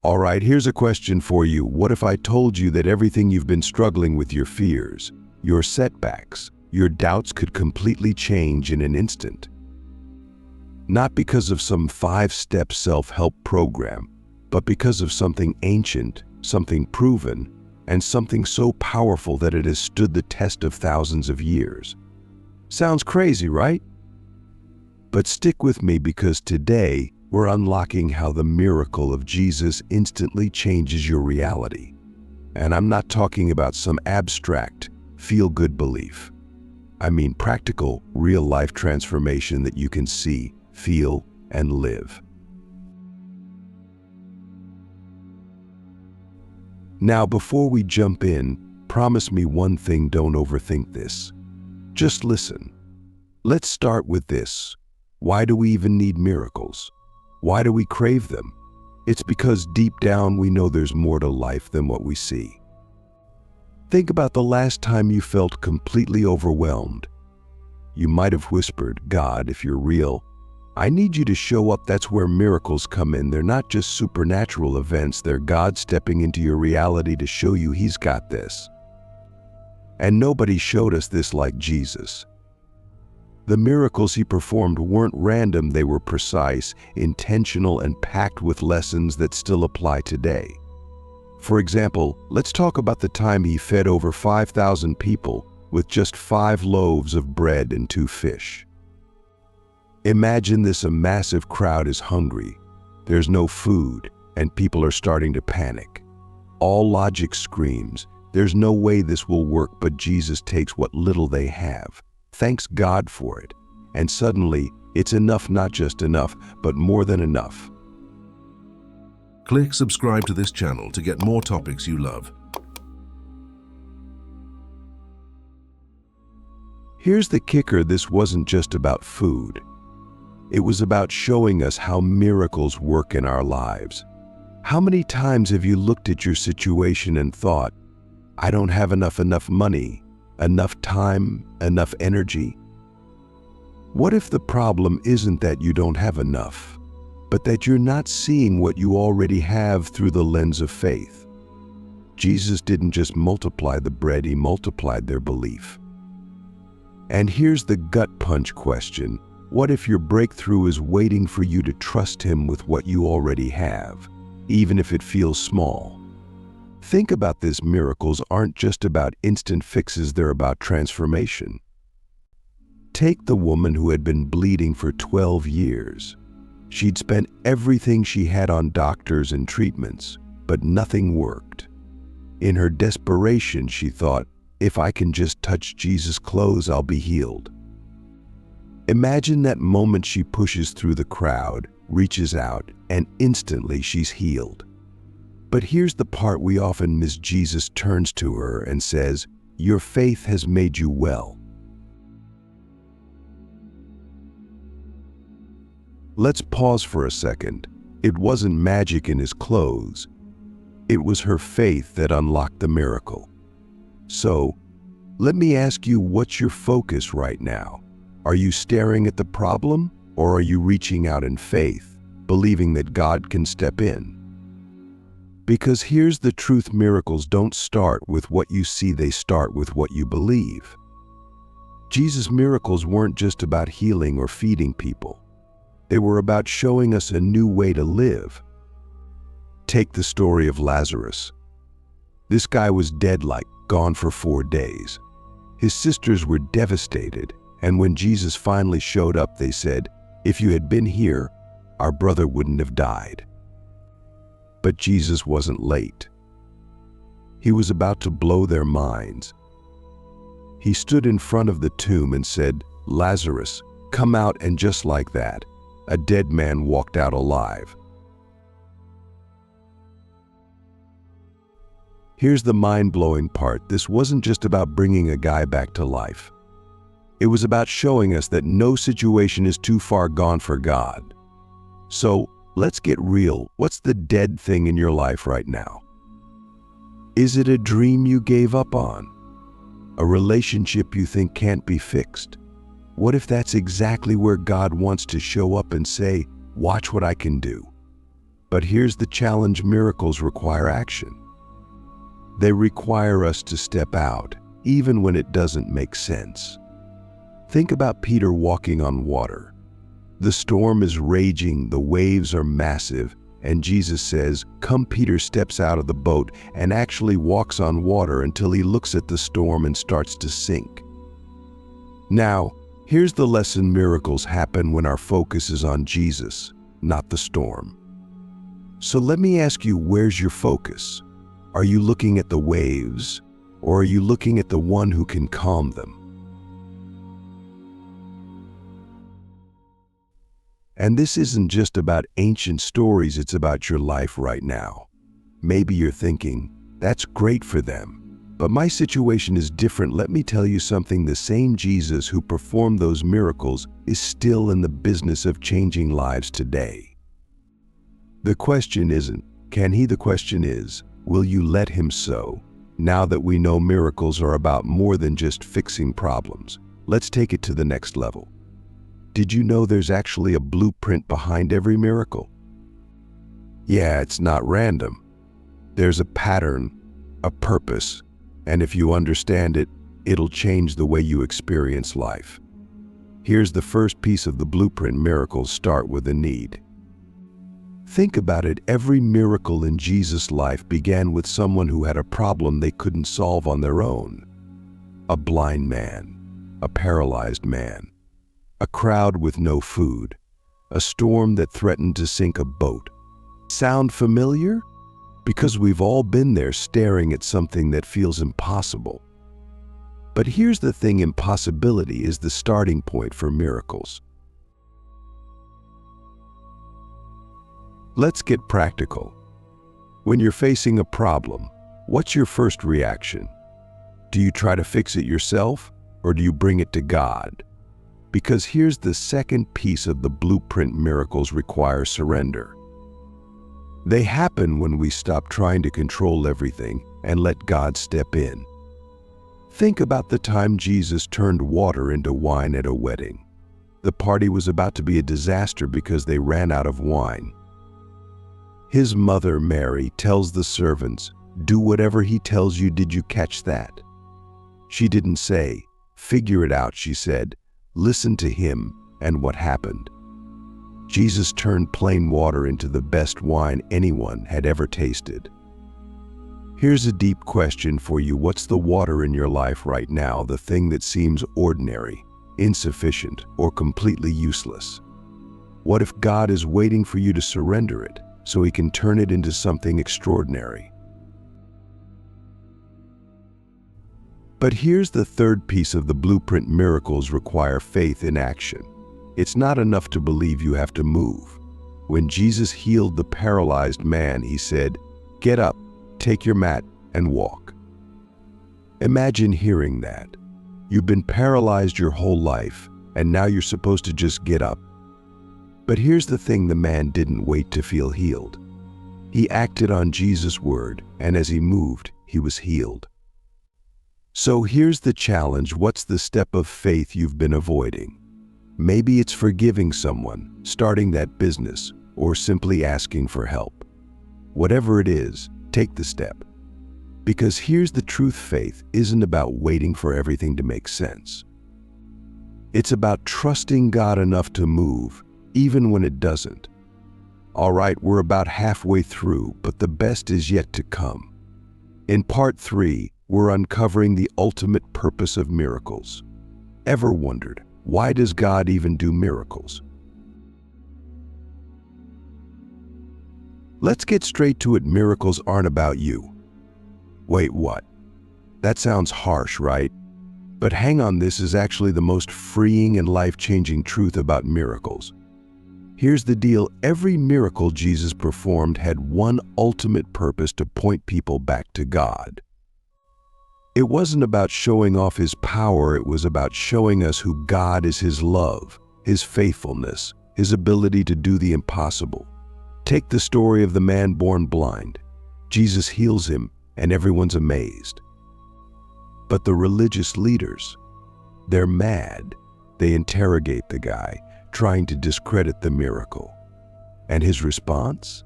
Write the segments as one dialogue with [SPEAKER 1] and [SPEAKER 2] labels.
[SPEAKER 1] All right, here's a question for you. What if I told you that everything you've been struggling with, your fears, your setbacks, your doubts, could completely change in an instant? Not because of some 5-step self-help program, but because of something ancient, something proven, and something so powerful that it has stood the test of thousands of years. Sounds crazy, right? But stick with me, because today we're unlocking how the miracle of Jesus instantly changes your reality. And I'm not talking about some abstract, feel-good belief. I mean practical, real-life transformation that you can see, feel, and live. Now, before we jump in, promise me one thing: don't overthink this. Just listen. Let's start with this. Why do we even need miracles? Why do we crave them? It's because deep down we know there's more to life than what we see. Think about the last time you felt completely overwhelmed. You might have whispered, "God, if you're real, I need you to show up." That's where miracles come in. They're not just supernatural events, they're God stepping into your reality to show you He's got this. And nobody showed us this like Jesus. The miracles He performed weren't random, they were precise, intentional, and packed with lessons that still apply today. For example, let's talk about the time He fed over 5,000 people with just 5 loaves of bread and 2 fish. Imagine this: a massive crowd is hungry, there's no food, and people are starting to panic. All logic screams, there's no way this will work, but Jesus takes what little they have, thanks God for it, and suddenly it's enough. Not just enough, but more than enough.
[SPEAKER 2] Click subscribe to this channel to get more topics you love.
[SPEAKER 1] Here's the kicker: this wasn't just about food. It was about showing us how miracles work in our lives. How many times have you looked at your situation and thought, "I don't have enough money, enough time, enough energy"? What if the problem isn't that you don't have enough, but that you're not seeing what you already have through the lens of faith? Jesus didn't just multiply the bread, He multiplied their belief. And here's the gut punch question: what if your breakthrough is waiting for you to trust Him with what you already have, even if it feels small? Think about this: miracles aren't just about instant fixes, they're about transformation. Take the woman who had been bleeding for 12 years. She'd spent everything she had on doctors and treatments, but nothing worked. In her desperation, she thought, "If I can just touch Jesus' clothes, I'll be healed." Imagine that moment. She pushes through the crowd, reaches out, and instantly she's healed. But here's the part we often miss: Jesus turns to her and says, "Your faith has made you well." Let's pause for a second. It wasn't magic in His clothes. It was her faith that unlocked the miracle. So, let me ask you, what's your focus right now? Are you staring at the problem, or are you reaching out in faith, believing that God can step in? Because here's the truth: miracles don't start with what you see, they start with what you believe. Jesus' miracles weren't just about healing or feeding people. They were about showing us a new way to live. Take the story of Lazarus. This guy was dead, like gone for 4 days. His sisters were devastated, and when Jesus finally showed up, they said, "If you had been here, our brother wouldn't have died." But Jesus wasn't late. He was about to blow their minds. He stood in front of the tomb and said, "Lazarus, come out," and just like that, a dead man walked out alive. Here's the mind-blowing part: this wasn't just about bringing a guy back to life. It was about showing us that no situation is too far gone for God. So, let's get real. What's the dead thing in your life right now? Is it a dream you gave up on? A relationship you think can't be fixed? What if that's exactly where God wants to show up and say, "Watch what I can do"? But here's the challenge: miracles require action. They require us to step out, even when it doesn't make sense. Think about Peter walking on water. The storm is raging, the waves are massive, and Jesus says, "Come." Peter steps out of the boat and actually walks on water until he looks at the storm and starts to sink. Now, here's the lesson: miracles happen when our focus is on Jesus, not the storm. So let me ask you, where's your focus? Are you looking at the waves, or are you looking at the one who can calm them? And this isn't just about ancient stories, it's about your life right now. Maybe you're thinking, that's great for them, but my situation is different. Let me tell you something: the same Jesus who performed those miracles is still in the business of changing lives today. The question isn't, can he? The question is, will you let him? So, now that we know miracles are about more than just fixing problems, let's take it to the next level. Did you know there's actually a blueprint behind every miracle? Yeah, it's not random. There's a pattern, a purpose, and if you understand it, it'll change the way you experience life. Here's the first piece of the blueprint: miracles start with a need. Think about it. Every miracle in Jesus' life began with someone who had a problem they couldn't solve on their own. A blind man, a paralyzed man, a crowd with no food, a storm that threatened to sink a boat. Sound familiar? Because we've all been there, staring at something that feels impossible. But here's the thing: impossibility is the starting point for miracles. Let's get practical. When you're facing a problem, what's your first reaction? Do you try to fix it yourself, or do you bring it to God? Because here's the second piece of the blueprint: miracles require surrender. They happen when we stop trying to control everything and let God step in. Think about the time Jesus turned water into wine at a wedding. The party was about to be a disaster because they ran out of wine. His mother, Mary, tells the servants, "Do whatever he tells you." Did you catch that? She didn't say, "Figure it out." She said, "Listen to him." And what happened? Jesus turned plain water into the best wine anyone had ever tasted. Here's a deep question for you: what's the water in your life right now, the thing that seems ordinary, insufficient, or completely useless? What if God is waiting for you to surrender it so he can turn it into something extraordinary? But here's the third piece of the blueprint: miracles require faith in action. It's not enough to believe, you have to move. When Jesus healed the paralyzed man, he said, "Get up, take your mat, and walk." Imagine hearing that. You've been paralyzed your whole life, and now you're supposed to just get up. But here's the thing: the man didn't wait to feel healed. He acted on Jesus' word, and as he moved, he was healed. So here's the challenge: what's the step of faith you've been avoiding? Maybe it's forgiving someone, starting that business, or simply asking for help. Whatever it is, take the step. Because here's the truth: faith isn't about waiting for everything to make sense. It's about trusting God enough to move, even when it doesn't. All right, we're about halfway through, but the best is yet to come. In part 3, we're uncovering the ultimate purpose of miracles. Ever wondered, why does God even do miracles? Let's get straight to it. Miracles aren't about you. Wait, what? That sounds harsh, right? But hang on, this is actually the most freeing and life-changing truth about miracles. Here's the deal: every miracle Jesus performed had one ultimate purpose: to point people back to God. It wasn't about showing off his power, it was about showing us who God is: his love, his faithfulness, his ability to do the impossible. Take the story of the man born blind. Jesus heals him, and everyone's amazed. But the religious leaders, they're mad. They interrogate the guy, trying to discredit the miracle. And his response?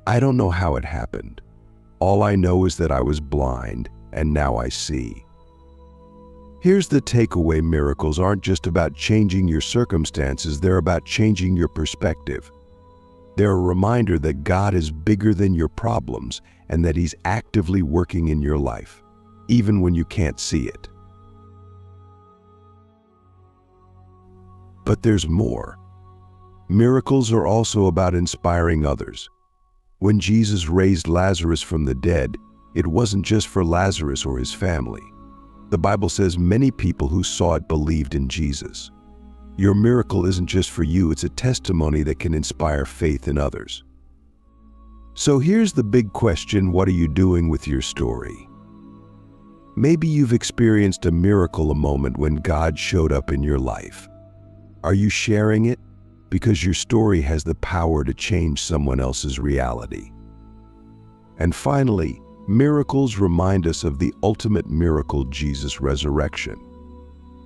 [SPEAKER 1] I don't know how it happened. All I know is that I was blind, and now I see. Here's the takeaway: miracles aren't just about changing your circumstances, they're about changing your perspective. They're a reminder that God is bigger than your problems and that He's actively working in your life, even when you can't see it. But there's more. Miracles are also about inspiring others. When Jesus raised Lazarus from the dead, it wasn't just for Lazarus or his family. The Bible says many people who saw it believed in Jesus. Your miracle isn't just for you, it's a testimony that can inspire faith in others. So here's the big question: what are you doing with your story? Maybe you've experienced a miracle, a moment when God showed up in your life. Are you sharing it? Because your story has the power to change someone else's reality. And finally, miracles remind us of the ultimate miracle, Jesus' resurrection.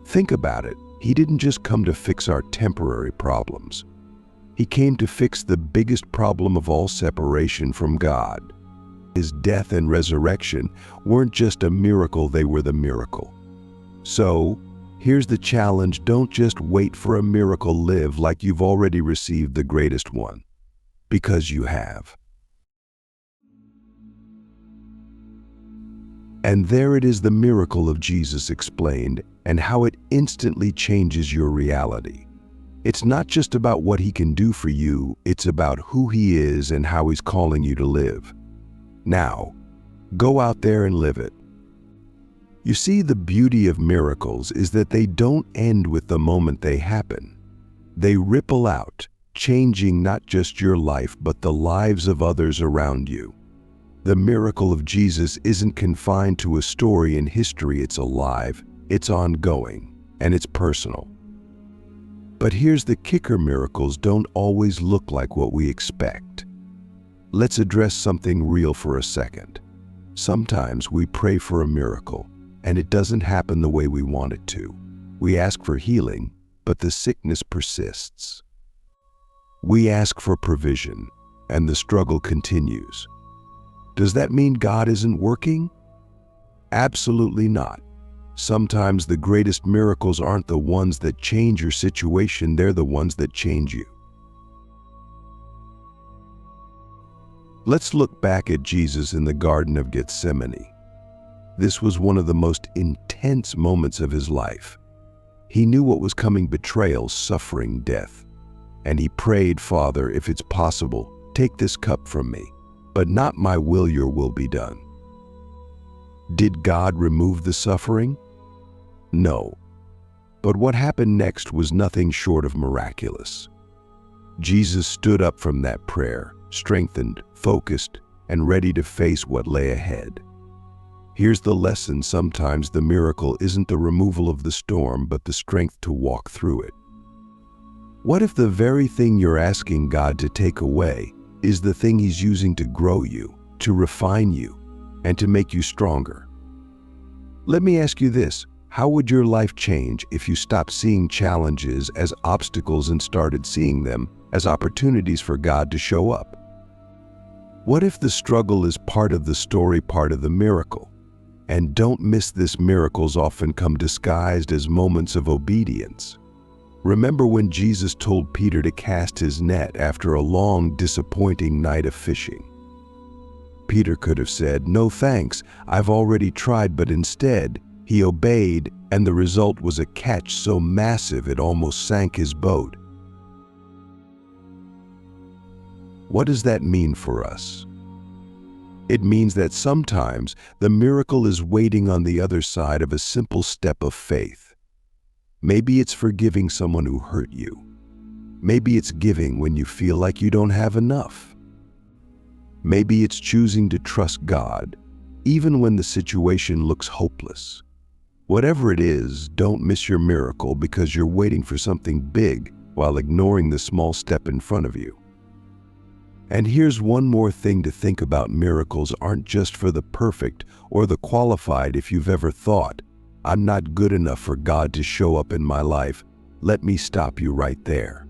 [SPEAKER 1] Think about it. He didn't just come to fix our temporary problems. He came to fix the biggest problem of all: separation from God. His death and resurrection weren't just a miracle, they were the miracle. So, here's the challenge: don't just wait for a miracle, live like you've already received the greatest one. Because you have. And there it is, the miracle of Jesus explained, and how it instantly changes your reality. It's not just about what He can do for you, it's about who He is and how He's calling you to live. Now, go out there and live it. You see, the beauty of miracles is that they don't end with the moment they happen. They ripple out, changing not just your life but the lives of others around you. The miracle of Jesus isn't confined to a story in history, it's alive, it's ongoing, and it's personal. But here's the kicker: miracles don't always look like what we expect. Let's address something real for a second. Sometimes we pray for a miracle, and it doesn't happen the way we want it to. We ask for healing, but the sickness persists. We ask for provision, and the struggle continues. Does that mean God isn't working? Absolutely not. Sometimes the greatest miracles aren't the ones that change your situation, they're the ones that change you. Let's look back at Jesus in the Garden of Gethsemane. This was one of the most intense moments of His life. He knew what was coming: betrayal, suffering, death. And He prayed, "Father, if it's possible, take this cup from me. But not my will, your will be done." Did God remove the suffering? No. But what happened next was nothing short of miraculous. Jesus stood up from that prayer, strengthened, focused, and ready to face what lay ahead. Here's the lesson: sometimes the miracle isn't the removal of the storm, but the strength to walk through it. What if the very thing you're asking God to take away is the thing He's using to grow you, to refine you, and to make you stronger? Let me ask you this: how would your life change if you stopped seeing challenges as obstacles and started seeing them as opportunities for God to show up? What if the struggle is part of the story, part of the miracle? And don't miss this: miracles often come disguised as moments of obedience. Remember when Jesus told Peter to cast his net after a long, disappointing night of fishing? Peter could have said, "No thanks, I've already tried," but instead, he obeyed, and the result was a catch so massive it almost sank his boat. What does that mean for us? It means that sometimes the miracle is waiting on the other side of a simple step of faith. Maybe it's forgiving someone who hurt you. Maybe it's giving when you feel like you don't have enough. Maybe it's choosing to trust God, even when the situation looks hopeless. Whatever it is, don't miss your miracle because you're waiting for something big while ignoring the small step in front of you. And here's one more thing to think about: miracles aren't just for the perfect or the qualified. If you've ever thought, "I'm not good enough for God to show up in my life," let me stop you right there.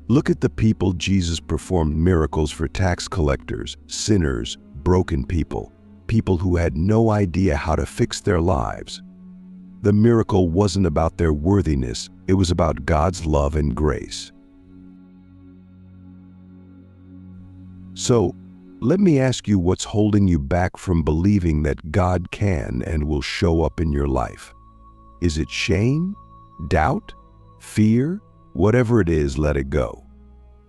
[SPEAKER 1] Look at the people Jesus performed miracles for: tax collectors, sinners, broken people, people who had no idea how to fix their lives. The miracle wasn't about their worthiness, it was about God's love and grace. So, let me ask you, what's holding you back from believing that God can and will show up in your life? Is it shame, doubt, fear? Whatever it is, let it go.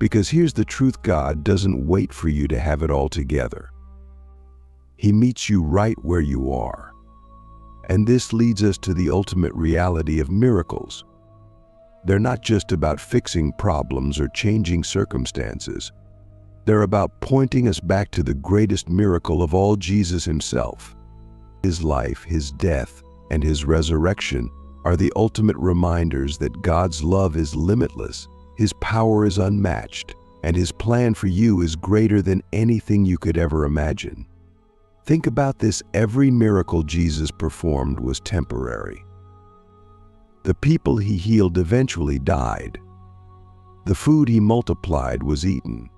[SPEAKER 1] Because here's the truth: God doesn't wait for you to have it all together. He meets you right where you are. And this leads us to the ultimate reality of miracles. They're not just about fixing problems or changing circumstances. They're about pointing us back to the greatest miracle of all, Jesus himself. His life, his death, and his resurrection are the ultimate reminders that God's love is limitless, his power is unmatched, and his plan for you is greater than anything you could ever imagine. Think about this: every miracle Jesus performed was temporary. The people he healed eventually died. The food he multiplied was eaten.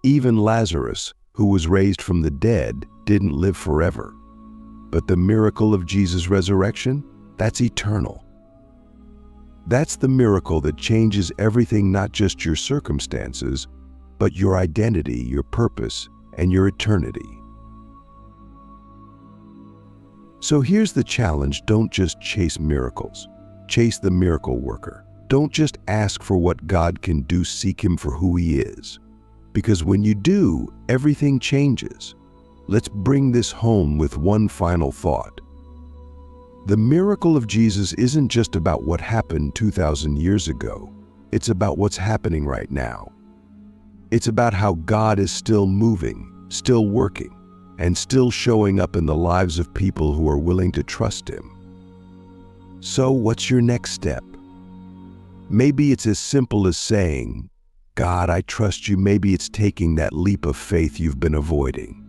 [SPEAKER 1] Even Lazarus, who was raised from the dead, didn't live forever. But the miracle of Jesus' resurrection, that's eternal. That's the miracle that changes everything, not just your circumstances, but your identity, your purpose, and your eternity. So here's the challenge: don't just chase miracles. Chase the miracle worker. Don't just ask for what God can do, seek him for who he is. Because when you do, everything changes. Let's bring this home with one final thought. The miracle of Jesus isn't just about what happened 2,000 years ago. It's about what's happening right now. It's about how God is still moving, still working, and still showing up in the lives of people who are willing to trust him. So what's your next step? Maybe it's as simple as saying, "God, I trust you." Maybe it's taking that leap of faith you've been avoiding.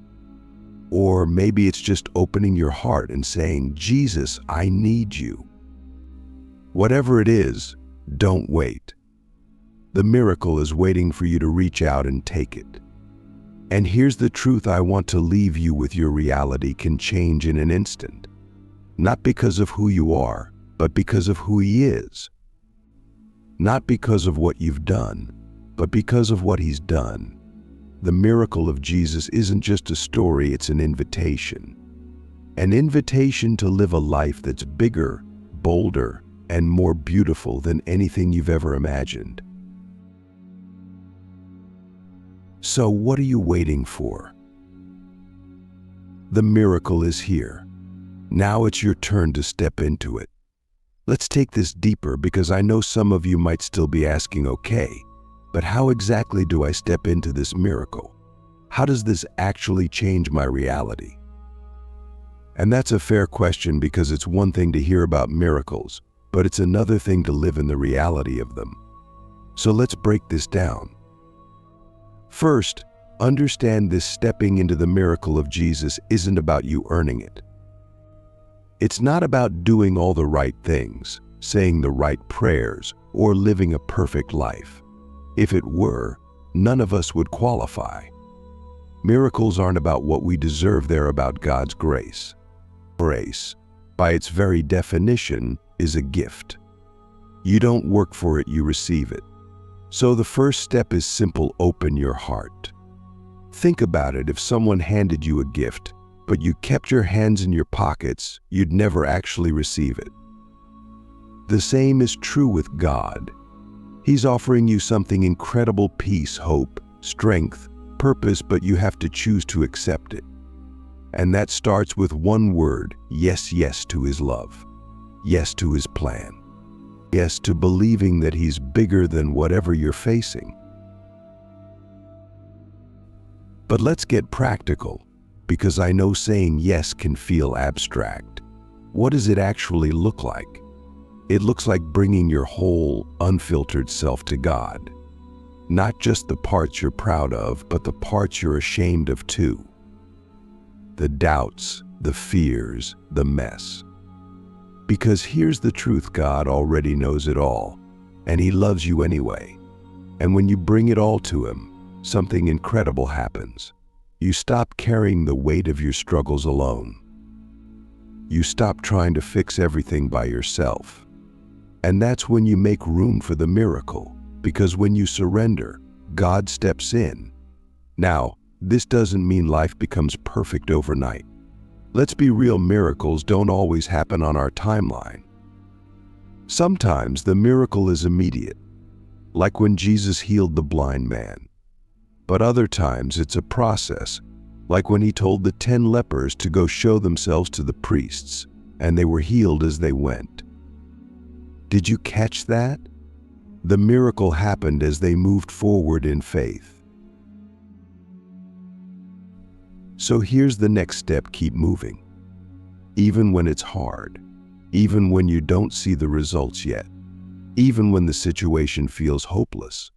[SPEAKER 1] Or maybe it's just opening your heart and saying, "Jesus, I need you." Whatever it is, don't wait. The miracle is waiting for you to reach out and take it. And here's the truth I want to leave you with: your reality can change in an instant. Not because of who you are, but because of who he is. Not because of what you've done, but because of what he's done. The miracle of Jesus isn't just a story, it's an invitation. An invitation to live a life that's bigger, bolder, and more beautiful than anything you've ever imagined. So what are you waiting for? The miracle is here. Now it's your turn to step into it. Let's take this deeper, because I know some of you might still be asking, okay, but how exactly do I step into this miracle? How does this actually change my reality? And that's a fair question, because it's one thing to hear about miracles, but it's another thing to live in the reality of them. So let's break this down. First, understand this: stepping into the miracle of Jesus isn't about you earning it. It's not about doing all the right things, saying the right prayers, or living a perfect life. If it were, none of us would qualify. Miracles aren't about what we deserve, they're about God's grace. Grace, by its very definition, is a gift. You don't work for it, you receive it. So the first step is simple: open your heart. Think about it: if someone handed you a gift, but you kept your hands in your pockets, you'd never actually receive it. The same is true with God. He's offering you something incredible: peace, hope, strength, purpose, but you have to choose to accept it. And that starts with one word: yes. Yes to his love. Yes to his plan. Yes to believing that he's bigger than whatever you're facing. But let's get practical, because I know saying yes can feel abstract. What does it actually look like? It looks like bringing your whole, unfiltered self to God. Not just the parts you're proud of, but the parts you're ashamed of too. The doubts, the fears, the mess. Because here's the truth: God already knows it all, and he loves you anyway. And when you bring it all to Him, something incredible happens. You stop carrying the weight of your struggles alone. You stop trying to fix everything by yourself. And that's when you make room for the miracle, because when you surrender, God steps in. Now, this doesn't mean life becomes perfect overnight. Let's be real, miracles don't always happen on our timeline. Sometimes the miracle is immediate, like when Jesus healed the blind man. But other times it's a process, like when He told the 10 lepers to go show themselves to the priests, and they were healed as they went. Did you catch that? The miracle happened as they moved forward in faith. So here's the next step: keep moving. Even when it's hard, even when you don't see the results yet, even when the situation feels hopeless.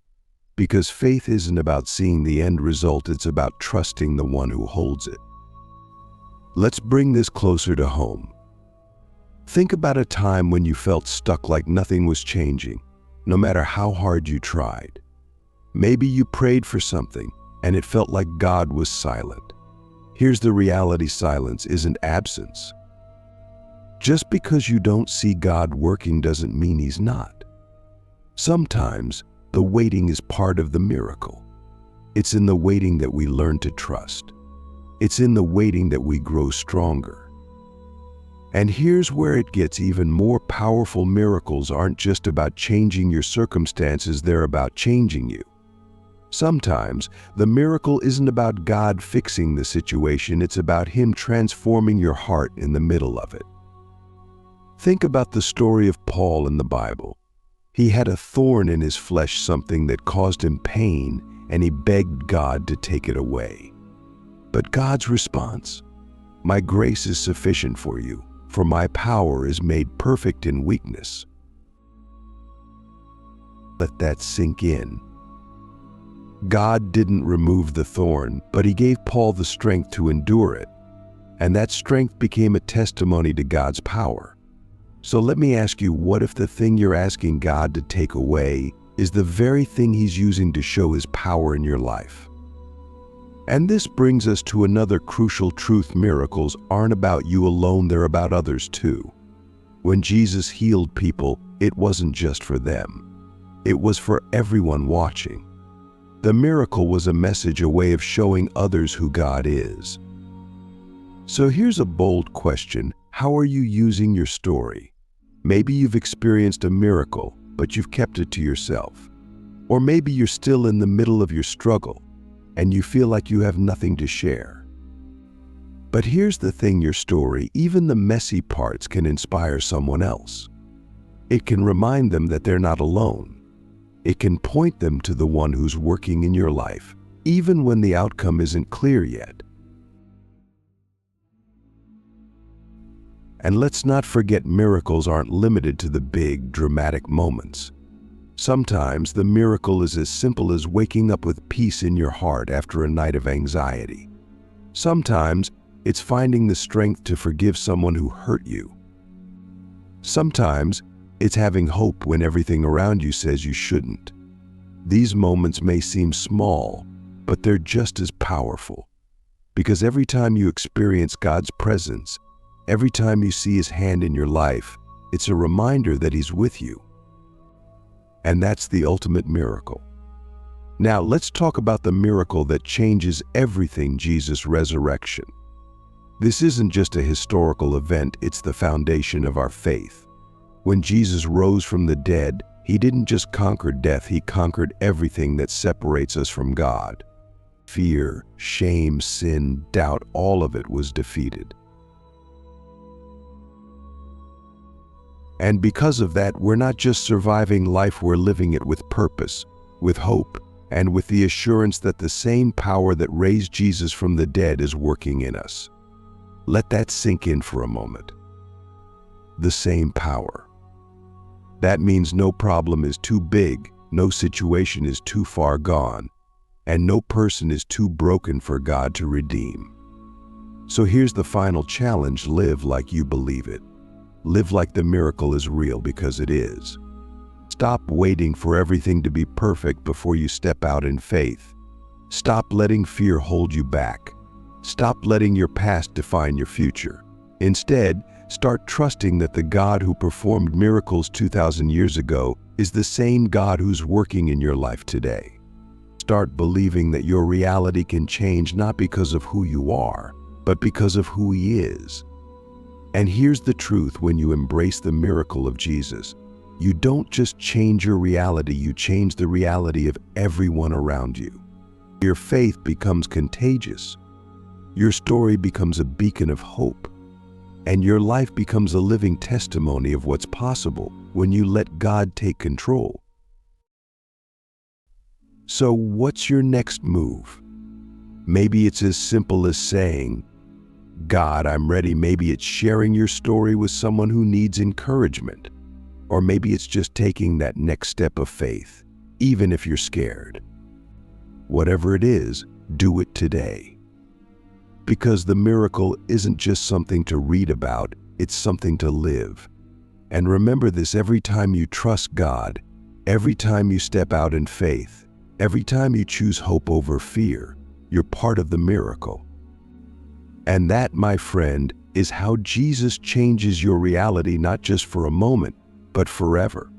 [SPEAKER 1] Because faith isn't about seeing the end result, it's about trusting the one who holds it. Let's bring this closer to home. Think about a time when you felt stuck, like nothing was changing, no matter how hard you tried. Maybe you prayed for something and it felt like God was silent. Here's the reality: silence isn't absence. Just because you don't see God working doesn't mean He's not. Sometimes the waiting is part of the miracle. It's in the waiting that we learn to trust. It's in the waiting that we grow stronger. And here's where it gets even more powerful: miracles aren't just about changing your circumstances, they're about changing you. Sometimes the miracle isn't about God fixing the situation, it's about Him transforming your heart in the middle of it. Think about the story of Paul in the Bible. He had a thorn in his flesh, something that caused him pain, and he begged God to take it away. But God's response: "My grace is sufficient for you, for my power is made perfect in weakness." Let that sink in. God didn't remove the thorn, but He gave Paul the strength to endure it. And that strength became a testimony to God's power. So let me ask you, what if the thing you're asking God to take away is the very thing He's using to show His power in your life? And this brings us to another crucial truth: miracles aren't about you alone, they're about others too. When Jesus healed people, it wasn't just for them. It was for everyone watching. The miracle was a message, a way of showing others who God is. So here's a bold question: how are you using your story? Maybe you've experienced a miracle, but you've kept it to yourself. Or maybe you're still in the middle of your struggle, and you feel like you have nothing to share. But here's the thing: your story, even the messy parts, can inspire someone else. It can remind them that they're not alone. It can point them to the one who's working in your life, even when the outcome isn't clear yet. And let's not forget, miracles aren't limited to the big, dramatic moments. Sometimes the miracle is as simple as waking up with peace in your heart after a night of anxiety. Sometimes it's finding the strength to forgive someone who hurt you. Sometimes it's having hope when everything around you says you shouldn't. These moments may seem small, but they're just as powerful. Because every time you experience God's presence, every time you see His hand in your life, it's a reminder that He's with you. And that's the ultimate miracle. Now let's talk about the miracle that changes everything: Jesus' resurrection. This isn't just a historical event, it's the foundation of our faith. When Jesus rose from the dead, He didn't just conquer death, He conquered everything that separates us from God. Fear, shame, sin, doubt, all of it was defeated. And because of that, we're not just surviving life, we're living it with purpose, with hope, and with the assurance that the same power that raised Jesus from the dead is working in us. Let that sink in for a moment. The same power. That means no problem is too big, no situation is too far gone, and no person is too broken for God to redeem. So here's the final challenge: live like you believe it. Live like the miracle is real, because it is. Stop waiting for everything to be perfect before you step out in faith. Stop letting fear hold you back. Stop letting your past define your future. Instead, start trusting that the God who performed miracles 2,000 years ago is the same God who's working in your life today. Start believing that your reality can change not because of who you are, but because of who He is. And here's the truth: when you embrace the miracle of Jesus, you don't just change your reality, you change the reality of everyone around you. Your faith becomes contagious. Your story becomes a beacon of hope. And your life becomes a living testimony of what's possible when you let God take control. So what's your next move? Maybe it's as simple as saying, "God, I'm ready." Maybe it's sharing your story with someone who needs encouragement. Or maybe it's just taking that next step of faith, even if you're scared. Whatever it is, do it today. Because the miracle isn't just something to read about, it's something to live. And remember this: every time you trust God, every time you step out in faith, every time you choose hope over fear, you're part of the miracle. And that, my friend, is how Jesus changes your reality, not just for a moment, but forever.